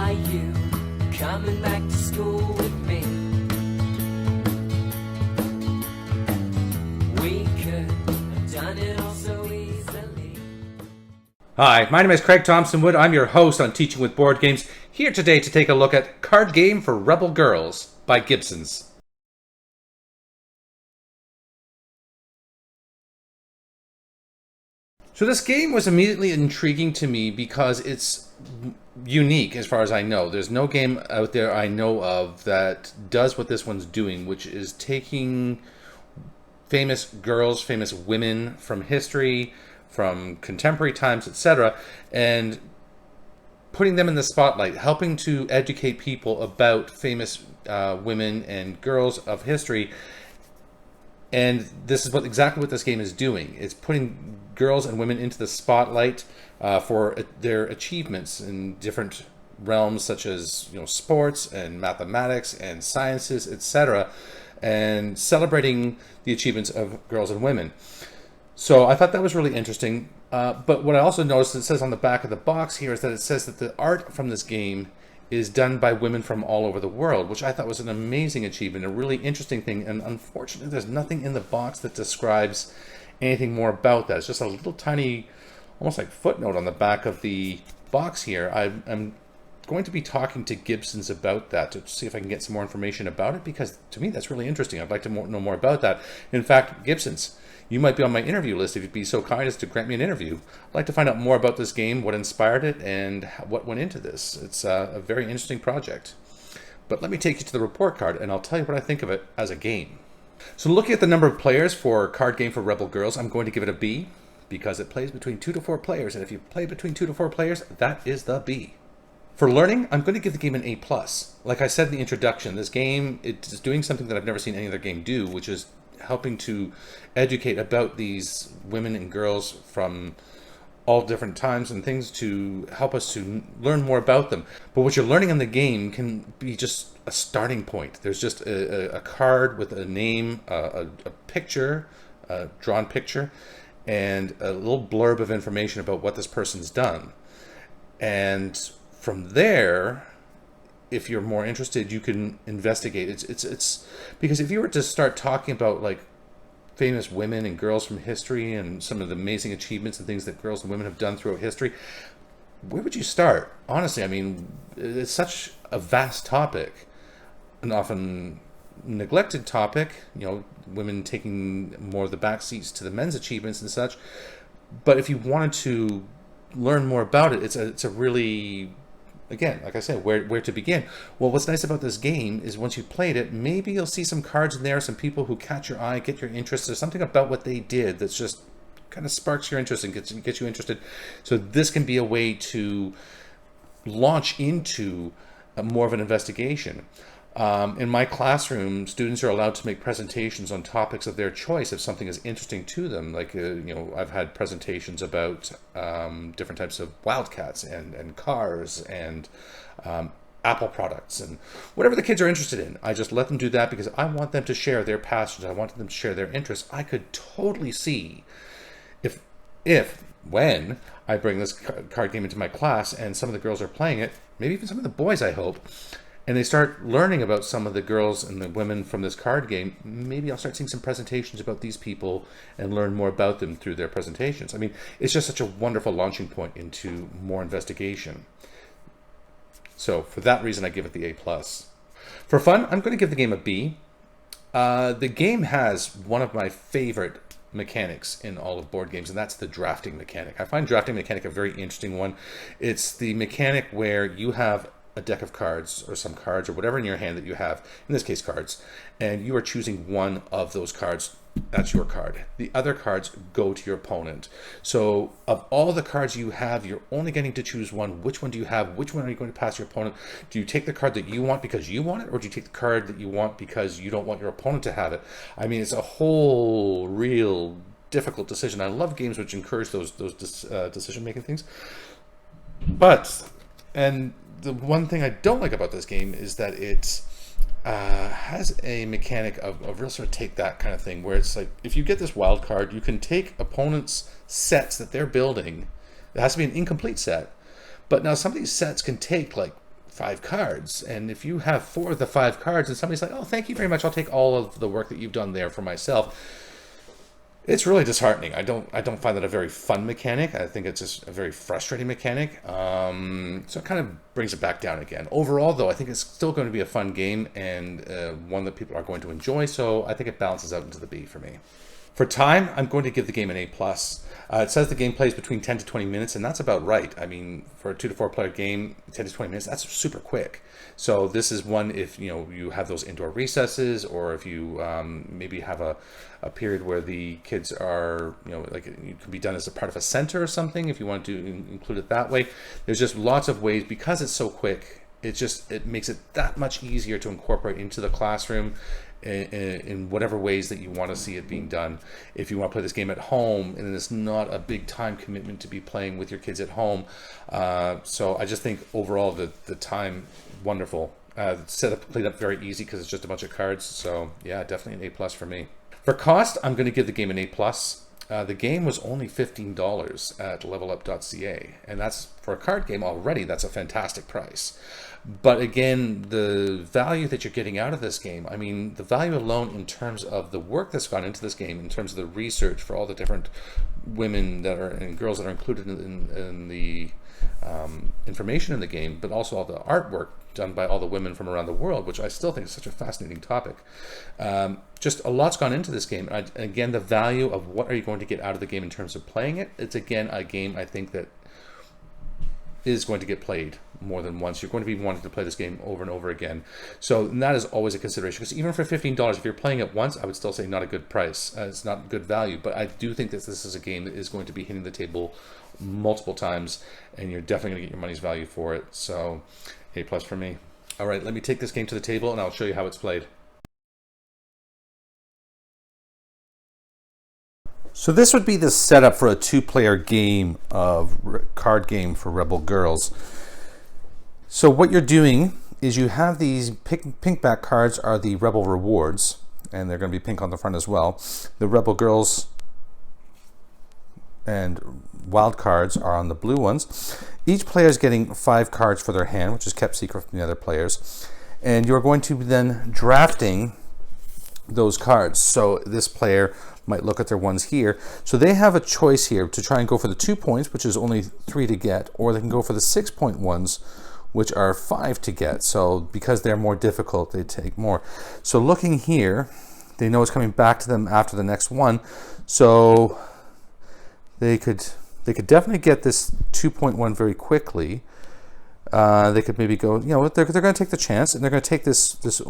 Are you coming back to school with me? We could have done it all so easily. Hi, my name is Craig Thompson Wood. I'm your host on Teaching with Board Games, here today to take a look at Card Game for Rebel Girls by Gibsons. So this game was immediately intriguing to me because it's unique as far as I know. There's no game out there I know of that does what this one's doing, which is taking famous girls, famous women from history, from contemporary times, etc., and putting them in the spotlight, helping to educate people about famous women and girls of history. And this is exactly what this game is doing. It's putting girls and women into the spotlight for their achievements in different realms, such as sports and mathematics and sciences, etc., and celebrating the achievements of girls and women. So I thought that was really interesting. But what I also noticed, it says on the back of the box here, is that it says that the art from this game is done by women from all over the world, which I thought was an amazing achievement, a really interesting thing. And unfortunately, there's nothing in the box that describes anything more about that. It's just a little tiny, almost like footnote on the back of the box here. I'm going to be talking to Gibsons about that to see if I can get some more information about it, because to me that's really interesting. I'd like to know more about that. In fact, Gibsons, you might be on my interview list if you'd be so kind as to grant me an interview. I'd like to find out more about this game, what inspired it, and what went into this. It's a very interesting project. But let me take you to the report card, and I'll tell you what I think of it as a game. So looking at the number of players for Card Game for Rebel Girls, I'm going to give it a B, because it plays between 2 to 4 players, and if you play between 2 to 4 players, that is the B. For learning, I'm going to give the game an A+. Like I said in the introduction, this game is doing something that I've never seen any other game do, which is helping to educate about these women and girls from all different times and things to help us to learn more about them. But what you're learning in the game can be just a starting point. There's just a card with a name, a picture, a drawn picture, and a little blurb of information about what this person's done. And from there, if you're more interested, you can investigate. It's because if you were to start talking about like famous women and girls from history and some of the amazing achievements and things that girls and women have done throughout history, where would you start? Honestly, I mean, it's such a vast topic, an often neglected topic, women taking more of the back seats to the men's achievements and such. But if you wanted to learn more about it, it's a really, again, like I said, where to begin? Well, what's nice about this game is once you've played it, maybe you'll see some cards in there, some people who catch your eye, get your interest. There's something about what they did that's just kind of sparks your interest and gets you interested. So this can be a way to launch into more of an investigation. In my classroom, students are allowed to make presentations on topics of their choice if something is interesting to them. Like, I've had presentations about different types of wildcats and cars and Apple products and whatever the kids are interested in. I just let them do that because I want them to share their passions. I want them to share their interests. I could totally see when I bring this card game into my class and some of the girls are playing it, maybe even some of the boys, I hope, and they start learning about some of the girls and the women from this card game, maybe I'll start seeing some presentations about these people and learn more about them through their presentations. I mean, it's just such a wonderful launching point into more investigation. So for that reason, I give it the A+. For fun, I'm going to give the game a B. The game has one of my favorite mechanics in all of board games, and that's the drafting mechanic. I find drafting mechanic a very interesting one. It's the mechanic where you have a deck of cards or some cards or whatever in your hand that you have, in this case cards, and you are choosing one of those cards. That's your card. The other cards go to your opponent. So of all the cards you have, you're only getting to choose one. Which one do you have? Which one are you going to pass your opponent? Do you take the card that you want because you want it, or do you take the card that you want because you don't want your opponent to have it? I mean, it's a whole real difficult decision. I love games which encourage those decision-making things. And the one thing I don't like about this game is that it has a mechanic of real sort of take that kind of thing, where it's like, if you get this wild card, you can take opponents' sets that they're building. It has to be an incomplete set, but now some of these sets can take like 5 cards. And if you have 4 of the 5 cards and somebody's like, oh, thank you very much, I'll take all of the work that you've done there for myself, it's really disheartening. I don't find that a very fun mechanic. I think it's just a very frustrating mechanic. So it kind of brings it back down again. Overall, though, I think it's still going to be a fun game and one that people are going to enjoy. So I think it balances out into the B for me. For time, I'm going to give the game an A+. It says the game plays between 10 to 20 minutes, and that's about right. I mean, for a 2 to 4 player game, 10 to 20 minutes, that's super quick. So this is one if you have those indoor recesses, or if you maybe have a period where the kids are, like it can be done as a part of a center or something, if you want to include it that way. There's just lots of ways, because it's so quick, it makes it that much easier to incorporate into the classroom in whatever ways that you want to see it being done. If you want to play this game at home, and it's not a big time commitment to be playing with your kids at home. So I just think overall the time, wonderful. Setup played up very easy because it's just a bunch of cards. So yeah, definitely an A+ for me. For cost, I'm going to give the game an A+. The game was only $15 at levelup.ca, and that's for a card game already. That's a fantastic price. But again, the value that you're getting out of this game, I mean, the value alone in terms of the work that's gone into this game, in terms of the research for all the different women that are and girls that are included in the information in the game, but also all the artwork done by all the women from around the world, which I still think is such a fascinating topic. Just a lot's gone into this game. And again, the value of what are you going to get out of the game in terms of playing it. It's again a game I think that is going to get played more than once. You're going to be wanting to play this game over and over again. So that is always a consideration, because even for $15, if you're playing it once, I would still say not a good price. It's not good value, but I do think that this is a game that is going to be hitting the table multiple times, and you're definitely going to get your money's value for it. So A+ for me. All right, let me take this game to the table and I'll show you how it's played. So this would be the setup for a 2-player game of card game for Rebel Girls. So what you're doing is you have these pink back cards are the Rebel rewards, and they're going to be pink on the front as well. The Rebel Girls and wild cards are on the blue ones. Each player is getting 5 cards for their hand, which is kept secret from the other players. And you're going to be then drafting those cards. So this player might look at their ones here. So they have a choice here to try and go for the 2 points, which is only 3 to get, or they can go for the 6-point ones, which are 5 to get. So because they're more difficult, they take more. So looking here, they know it's coming back to them after the next one. So they could definitely get this 2.1 very quickly. They could maybe go, they're going to take the chance, and they're going to take the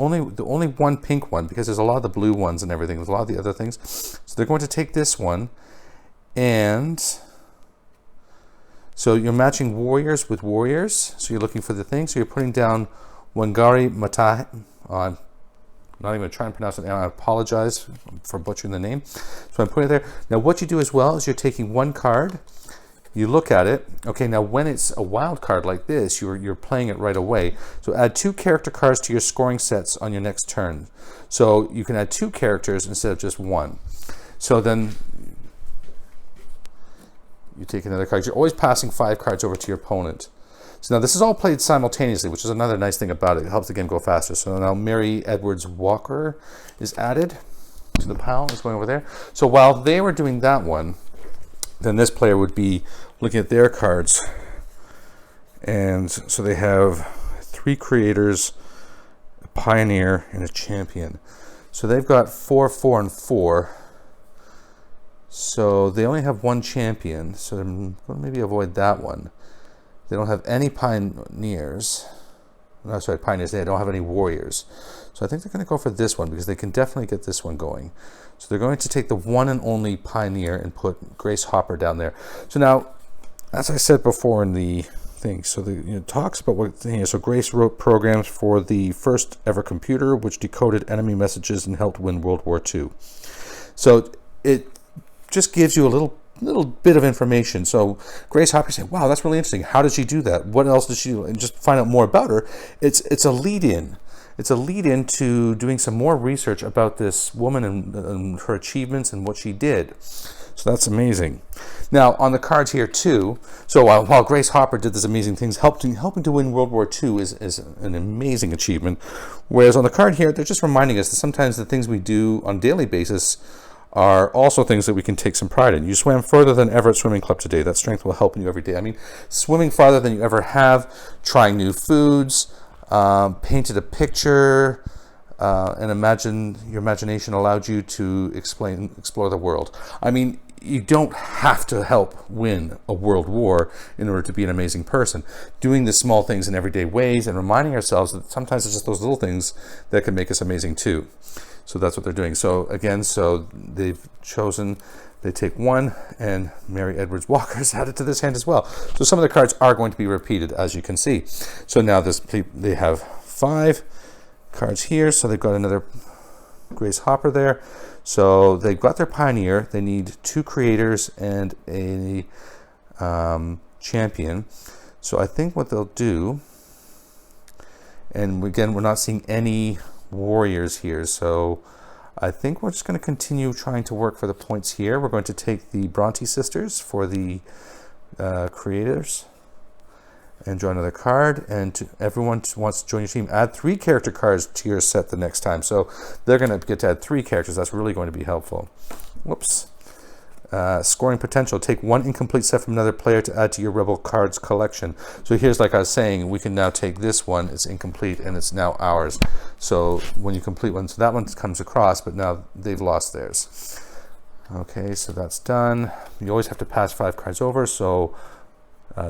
only one pink one, because there's a lot of the blue ones and everything. There's a lot of the other things. So they're going to take this one, and so you're matching warriors with warriors. So you're looking for the thing. So you're putting down Wangari Maathai. I'm not even trying to pronounce it now. I apologize for butchering the name. So I'm putting it there. Now what you do as well is you're taking one card. You look at it. Okay, now when it's a wild card like this, you're playing it right away. So add 2 character cards to your scoring sets on your next turn. So you can add 2 characters instead of just 1. So then you take another card. You're always passing 5 cards over to your opponent. So now this is all played simultaneously, which is another nice thing about it. It helps the game go faster. So now Mary Edwards Walker is added to the pile. It's going over there. So while they were doing that one, then this player would be looking at their cards. And so they have 3 creators, a pioneer, and a champion. So they've got 4, 4, and 4. So they only have 1 champion. So I'm going to maybe avoid that one. They don't have any pioneers. No, sorry, pioneers. They don't have any warriors. So I think they're going to go for this one, because they can definitely get this one going. So they're going to take the one and only pioneer and put Grace Hopper down there. So now, as I said before in the thing, so it talks about what so Grace wrote programs for the first ever computer, which decoded enemy messages and helped win World War II. So it just gives you a little bit of information. So Grace Hopper said, wow, that's really interesting. How did she do that? What else did she do? And just find out more about her. It's a lead-in. It's a lead-in to doing some more research about this woman and her achievements and what she did. So that's amazing. Now, on the cards here, too, so while Grace Hopper did these amazing things, helping to win World War II is an amazing achievement. Whereas on the card here, they're just reminding us that sometimes the things we do on a daily basis are also things that we can take some pride in. You swam further than ever at swimming club today. That strength will help you every day. I mean, swimming farther than you ever have, trying new foods, painted a picture, and your imagination allowed you to explore the world. I mean, you don't have to help win a world war in order to be an amazing person. Doing the small things in everyday ways and reminding ourselves that sometimes it's just those little things that can make us amazing too. So that's what they're doing. So again, they've chosen, they take one, and Mary Edwards Walker's added to this hand as well. So some of the cards are going to be repeated, as you can see. So now they have 5 cards here. So they've got another Grace Hopper there. So they've got their Pioneer. They need 2 creators and a champion. So I think what they'll do, and again, we're not seeing any warriors here, so I think we're just going to continue trying to work for the points here. We're going to take the Bronte sisters for the creators and draw another card. And everyone wants to join your team, add 3 character cards to your set the next time. So they're going to get to add 3 characters. That's really going to be helpful. Whoops. Scoring potential. Take 1 incomplete set from another player to add to your Rebel cards collection. So here's, like I was saying, we can now take this one. It's incomplete and it's now ours. So when you complete one, so that one comes across, but now they've lost theirs. Okay, so that's done. You always have to pass 5 cards over. So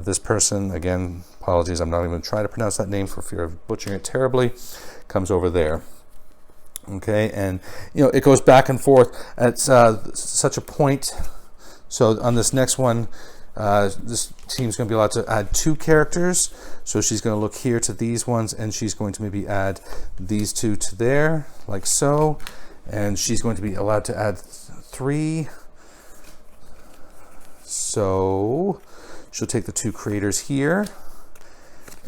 this person, again, apologies, I'm not even trying to pronounce that name for fear of butchering it terribly, comes over there. Okay, and it goes back and forth at such a point. So on this next one, this team's going to be allowed to add 2 characters. So she's going to look here to these ones, and she's going to maybe add these 2 to there, like so. And she's going to be allowed to add 3. So she'll take the 2 creators here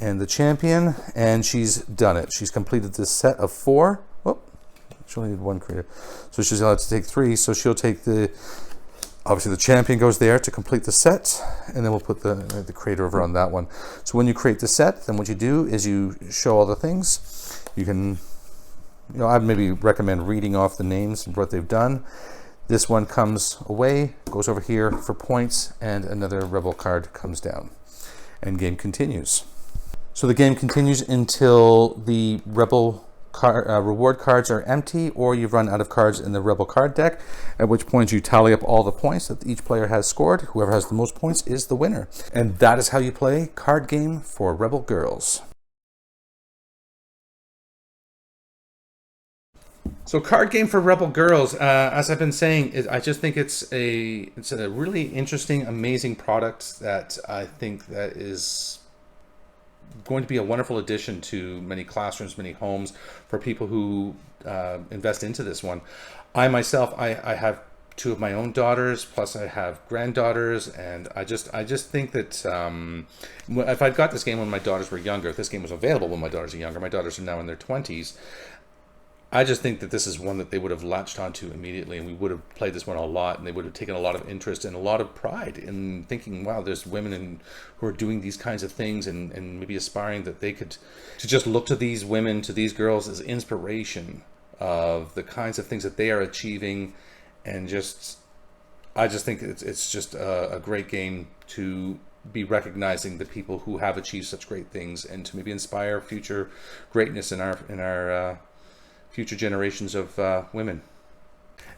and the champion, and she's done it. She's completed this set of 4. She only need 1 creator. So she's allowed to take 3. So she'll take obviously the champion goes there to complete the set, and then we'll put the creator over on that one. So when you create the set, then what you do is you show all the things. You can, I'd maybe recommend reading off the names and what they've done. This one comes away, goes over here for points, and another Rebel card comes down. And game continues. So the game continues until the Rebel reward cards are empty, or you've run out of cards in the Rebel card deck, at which point you tally up all the points that each player has scored. Whoever has the most points is the winner. And that is how you play Card Game for Rebel Girls. So Card Game for Rebel Girls, as I've been saying, I just think it's a really interesting, amazing product that I think that is going to be a wonderful addition to many classrooms, many homes, for people who invest into this one. I myself, I have 2 of my own daughters, plus I have granddaughters, and I just think that if I'd got this game when my daughters were younger, if this game was available when my daughters are younger, my daughters are now in their 20s, I just think that this is one that they would have latched onto immediately, and we would have played this one a lot, and they would have taken a lot of interest and a lot of pride in thinking, wow, there's women who are doing these kinds of things, and maybe aspiring that they could, to just look to these women, to these girls as inspiration of the kinds of things that they are achieving. And I just think it's just a great game to be recognizing the people who have achieved such great things, and to maybe inspire future greatness in our future generations of women.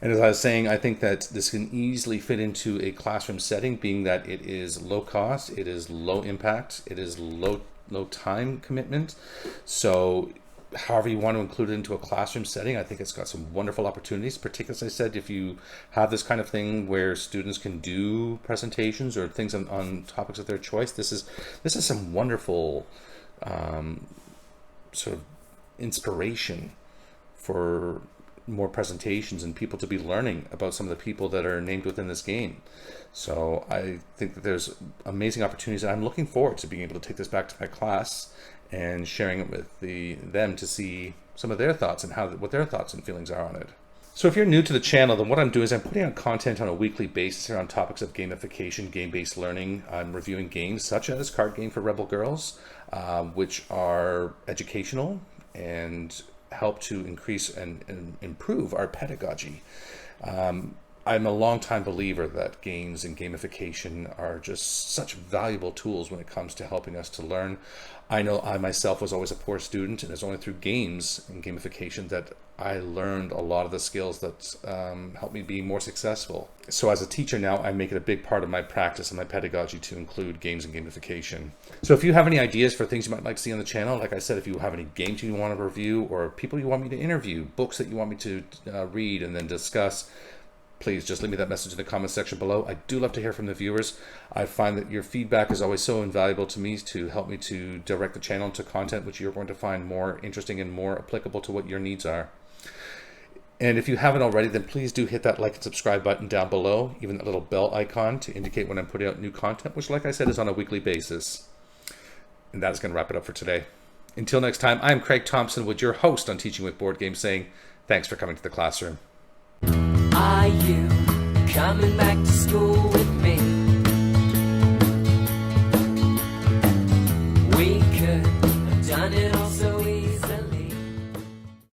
And as I was saying, I think that this can easily fit into a classroom setting, being that it is low cost, it is low impact, it is low time commitment. So however you want to include it into a classroom setting, I think it's got some wonderful opportunities, particularly, as I said, if you have this kind of thing where students can do presentations or things on topics of their choice. This is some wonderful sort of inspiration for more presentations and people to be learning about some of the people that are named within this game. So I think that there's amazing opportunities, and I'm looking forward to being able to take this back to my class and sharing it with them to see some of their thoughts and what their thoughts and feelings are on it. So if you're new to the channel, then what I'm doing is I'm putting out content on a weekly basis around topics of gamification, game-based learning. I'm reviewing games such as Card Game for Rebel Girls, which are educational and help to increase and improve our pedagogy. I'm a longtime believer that games and gamification are just such valuable tools when it comes to helping us to learn. I know I myself was always a poor student, and it's only through games and gamification that I learned a lot of the skills that helped me be more successful. So as a teacher now, I make it a big part of my practice and my pedagogy to include games and gamification. So if you have any ideas for things you might like to see on the channel, like I said, if you have any games you want to review or people you want me to interview, books that you want me to read and then discuss, please just leave me that message in the comment section below. I do love to hear from the viewers. I find that your feedback is always so invaluable to me to help me to direct the channel to content which you're going to find more interesting and more applicable to what your needs are. And if you haven't already, then please do hit that like and subscribe button down below, even that little bell icon to indicate when I'm putting out new content, which, like I said, is on a weekly basis. And that's going to wrap it up for today. Until next time, I'm Craig Thompson, with your host on Teaching with Board Games, saying thanks for coming to the classroom. Are you coming back to school?